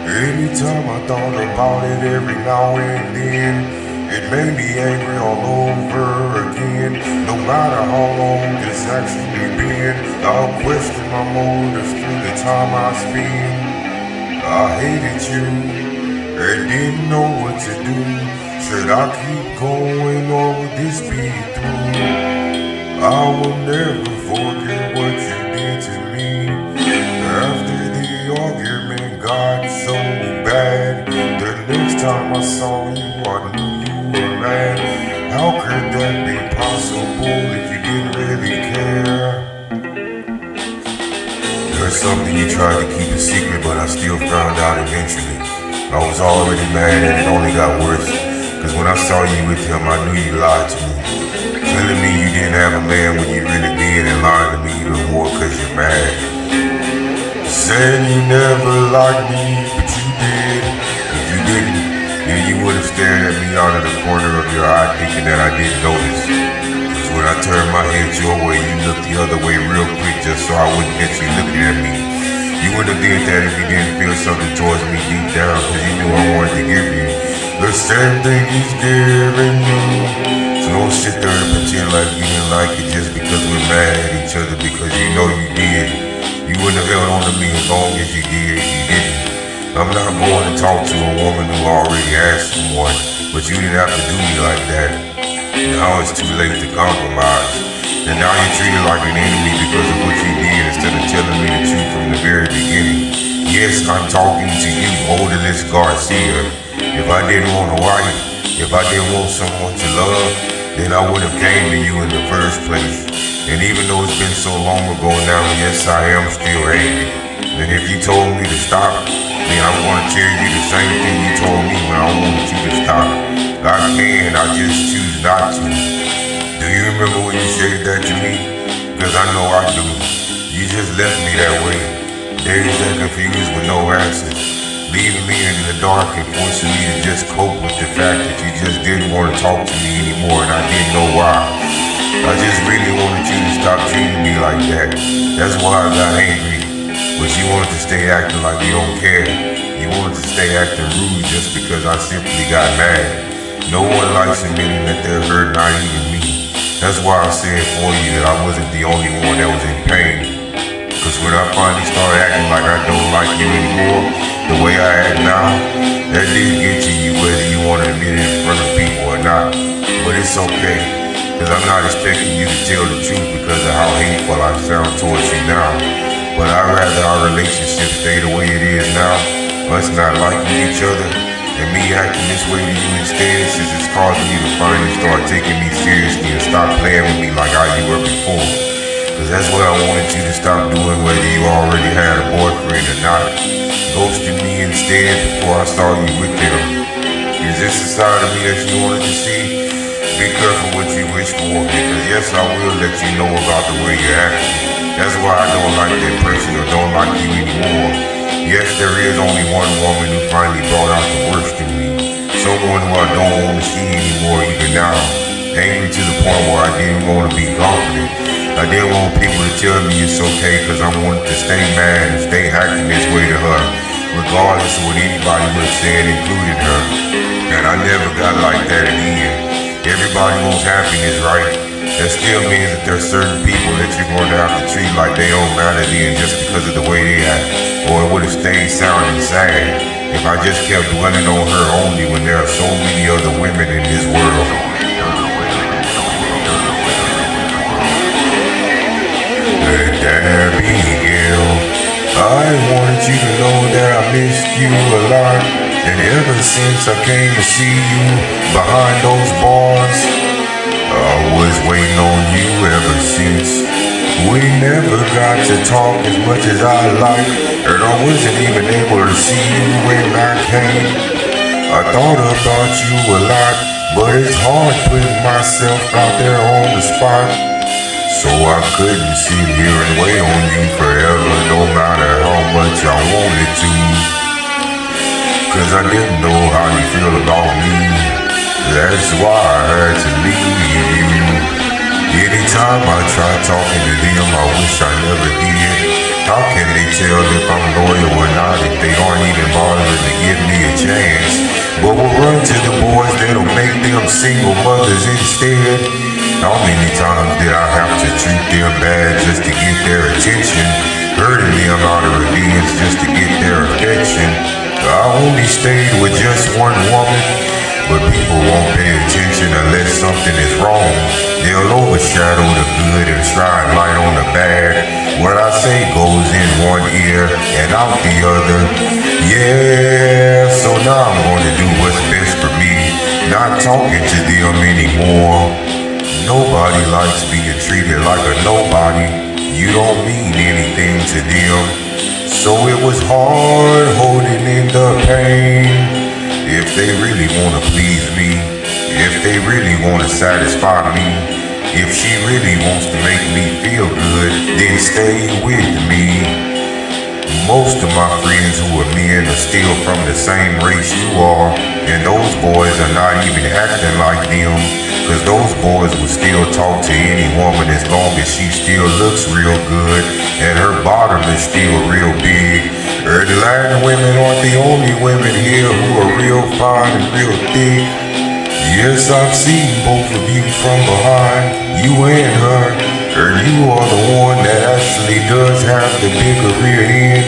Anytime I thought about it every now and then, it made me angry all over again. No matter how long it's actually been, I'll question my motives through the time I spend. I hated you and didn't know what to do. Should I keep going or would this be through? I will never forget what you did to me. After the argument got so bad, the next time I saw you I knew you were mad. How could that be possible if you didn't really care? There's something you tried to keep a secret, but I still found out eventually. I was already mad and it only got worse, cause when I saw you with him I knew you lied to me. Telling me you didn't have a man when you really did, and lying to me even more cause you're mad. Saying you never liked me, but you did. If you didn't, then you would have stared at me out of the corner of your eye thinking that I didn't notice. Cause when I turned my head your way, you looked the other way real quick just so I wouldn't get you looking at me. You wouldn't have did that if you didn't feel something towards me deep down, cause you knew I wanted to give you the same thing he's giving you. So don't sit there and pretend like you didn't like it just because we're mad at each other, because you know you did. You wouldn't have held on to me as long as you did if you didn't. I'm not going to talk to a woman who already asked for one, but you didn't have to do me like that. Now it's too late to compromise. And now you're treated like an enemy because of what you did instead of telling me the truth from the very beginning. Yes, I'm talking to you, Odalys Garcia. If I didn't want a wife, if I didn't want someone to love, then I would have came to you in the first place. And even though it's been so long ago now, yes, I am still angry. And if you told me to stop, then I'm going to tell you the same thing you told me when I wanted you to stop. I can, I just choose not to. Do you remember when you said that to me? Because I know I do. You just left me that way, dazed and confused with no answers, leaving me in the dark and forcing me to just cope with the fact that you just didn't want to talk to me anymore, and I didn't know why. I just really wanted you to stop treating me like that. That's why I got angry. But you wanted to stay acting like you don't care. You wanted to stay acting rude just because I simply got mad. No one likes admitting that they're hurt, not even me. That's why I said for you that I wasn't the only one that was in pain. Cause when I finally started acting like I don't like you anymore, the way I act now, that did get to you whether you want to admit it in front of people or not. But it's okay, cause I'm not expecting you to tell the truth because of how hateful I sound towards you now. But I'd rather our relationship stay the way it is now, us not liking each other, and me acting this way to you instead, since it's causing you to finally start taking me seriously and stop playing with me like how you were before. Cause that's what I wanted you to stop doing, whether you already had a boyfriend or not. Ghosting me instead before I saw you with them. Is this the side of me that you wanted to see? Be careful what you wish for, because yes, I will let you know about the way you're acting. That's why I don't like that person or don't like you anymore. Yes, there is only one woman who finally brought out the worst in me. Someone who I don't want to see anymore even now. Angry to the point where I didn't want to be confident. I didn't want people to tell me it's okay because I wanted to stay mad and stay acting this way to her, regardless of what anybody would have said, including her. And I never got like that again. Everybody wants happiness, right? That still means that there's certain people that you're going to have to treat like they don't matter then just because of the way they act. Or it would have stayed sounding sad if I just kept dwelling on her only when there are so many other women in this world. Let that be, girl. I wanted you to know that I missed you a lot. And ever since I came to see you behind those bars, I was waiting on you ever since. We never got to talk as much as I liked, and I wasn't even able to see you when I came. I thought about you a lot, but it's hard putting myself out there on the spot. So I couldn't sit here and wait on you forever, no matter how much I wanted to. Cause I didn't know how you feel about me. That's why I had to leave you. Anytime I try talking to them, I wish I never did. How can they tell if I'm loyal or not if they aren't even bothering to give me a chance? But we'll run to the boys that'll make them single mothers instead. How many times did I have to treat them bad just to get their attention? Hurting them out of revenge just to get their affection. I only stayed with just one woman, but people won't pay attention unless something is wrong. They'll overshadow the good and shine light on the bad. What I say goes in one ear and out the other. Yeah, so now I'm going to do what's best for me. Not talking to them anymore. Nobody likes being treated like a nobody. You don't mean anything to them. So it was hard holding in the pain. If they really want to please me, if they really want to satisfy me, if she really wants to make me feel good, then stay with me. Most of my friends who are men are still from the same race you are, and those boys are not even acting like them, cause those boys will still talk to any woman as long as she still looks real good and her bottom is still real big. And Latin women aren't the only women here who are real fine and real thick. Yes, I've seen both of you from behind, you and her, and you are the one that actually does have the bigger rear end.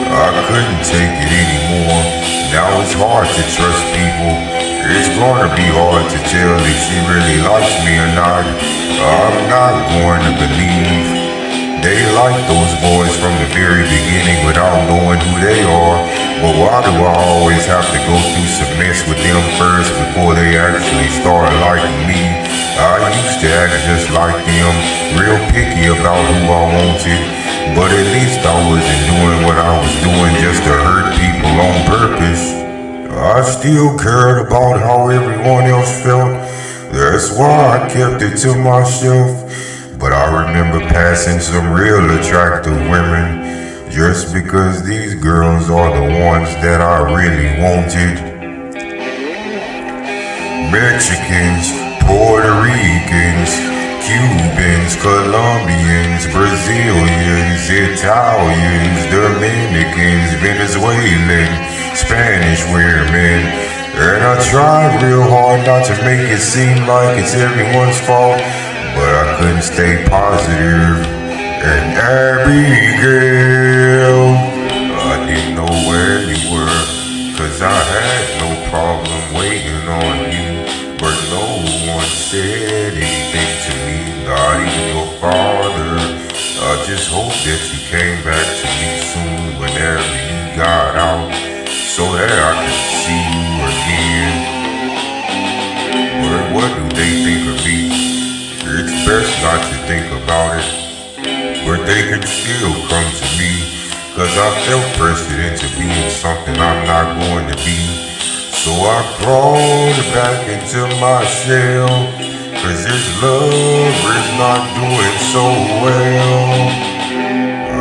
I couldn't take it anymore. Now it's hard to trust people. It's gonna be hard to tell if she really likes me or not. I'm not going to believe. They like those boys from the very beginning without knowing who they are. But why do I always have to go through some mess with them first before they actually start liking me? I used to act just like them, real picky about who I wanted. But at least I wasn't doing what I was doing just to hurt people on purpose. I still cared about how everyone else felt. That's why I kept it to myself. But I remember passing some real attractive women just because these girls are the ones that I really wanted. Mexicans, Puerto Ricans, Cubans, Colombians, Brazilians, Italians, Dominicans, Venezuelan, Spanish women. And I tried real hard not to make it seem like it's everyone's fault, but I couldn't stay positive. And Abigail, I didn't know where you were, cause I had no problem waiting on you. But no one said anything to me, not even your father. I just hope that you came back to me soon whenever you got out, so that I could see you again. But what do they think of me? It's best not to think about it, but they can still come to me, cause I felt pressured into being something I'm not going to be. So I crawled back into my shell, cause this love is not doing so well.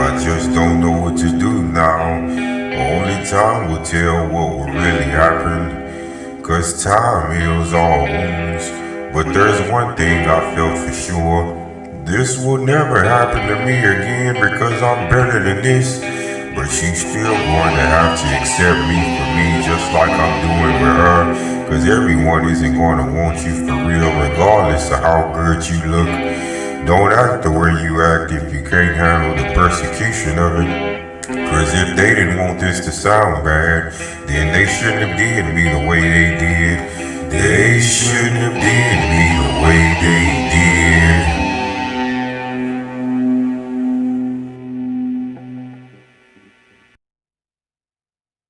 I just don't know what to do now. Only time will tell what will really happen, cause time heals all wounds. But there's one thing I felt for sure. This will never happen to me again because I'm better than this. But she's still going to have to accept me for me just like I'm doing with her. Cause everyone isn't going to want you for real regardless of how good you look. Don't act the way you act if you can't handle the persecution of it. Cause if they didn't want this to sound bad, then they shouldn't have did me the way they did. They shouldn't have did me the way they did.